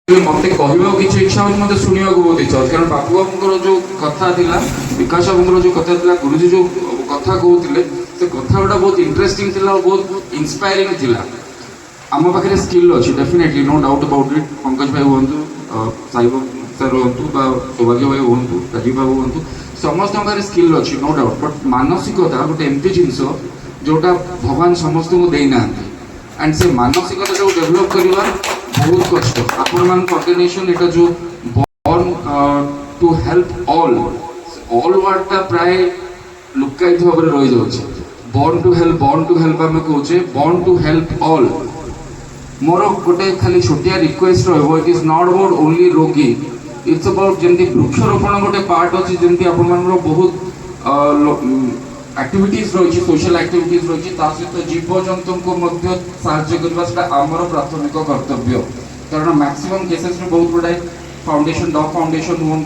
मत कह कि इच्छा हो मत शुणा बहुत इच्छा हो कारण बापू बाबूर जो कथा था विकास बाबूर जो कथा था गुरुजी जो कथा कहते से कथा गुड़ा बहुत इंटरेस्टिंग थी बहुत इंस्पायरिंग थी आम पाखे स्किल अच्छी definitely no doubt about it Pankaj भाई हूँ साईबाबू सर हूँ सौभाग्य भाई हूँ राजीव बाबू हूँ समस्त स्किल अच्छी नो डाउट बट मानसिकता गोटे एमती जिनस जोटा भगवान समस्त को देना एंड से मानसिकता जो डेभलप करवा बहुत कष्ट आपण कॉर्डिनेशन एटा जो बॉर्न टू हेल्प ऑल वर्डटा प्राय लुकायित भाव में रही जाउछे बॉर्न टू हेल्प आम कहूचे बॉर्न टू हेल्प ऑल मोर गोटे खाली छोटिया रिक्वेस्ट रहिबो it is not about only रोगी इट्स अबाउट जेंति वृक्षरोपण गोटे पार्ट अछि जेंति आपण मानरो बहुत एक्टिविटीज रही सोशल एक्टिविटीज रही सहित जीवजंतु को साहाय्य करने से आमर प्राथमिक कर्तव्य कारण मैक्सिमम केसेस में बहुत गुड़ाए फाउंडेशन डॉग फाउंडेशन हूँ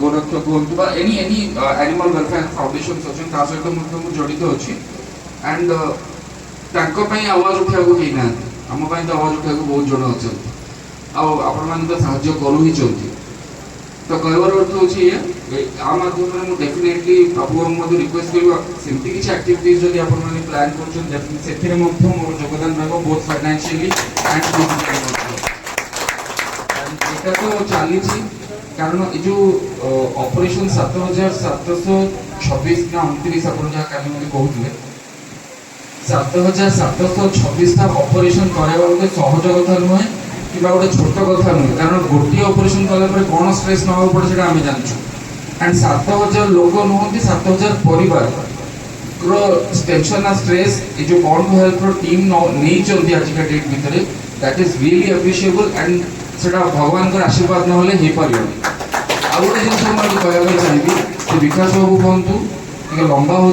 गोरक्षक हूँ एनी एनिमल वेलफेयर फाउंडेशन अच्छा सहित जड़ित अच्छी एंड आवाज उठा कहीं ना आम तो आवाज उठा बहुत जन अच्छा आपण तो साहाय्य करू ही चाहती तो कहवर अर्थ होची आ माध्यम में डेफिनेटली बाबू बाबू रिक्वेस्ट करमती किसी एक्टिविटीज जब आप प्लान कर मोर योगदान रहा बहुत फाइनेंशियली एंड फिजिकली तो चली कारण ये जो ऑपरेशन 7726 ना 29 आप कहते 7726 ऑपरेशन करवा गोटे सहज कथा नुहे कि गोटे छोट कथा नुहे कारण गोटे ऑपरेशन कला कौन स्ट्रेस ना पड़े से आम जानूँ एंड 7000 लोक नुहति 7000 परिवार टेंशन आ स्ट्रेस ये जो बॉर्न टू हेल्प टीम नहीं आजिका डेट भितर that is really appreciable and से भगवान का आशीर्वाद ना हो पार आ गोटे जिन कहना चाहिए विकास बाबू कहतु लंबा हो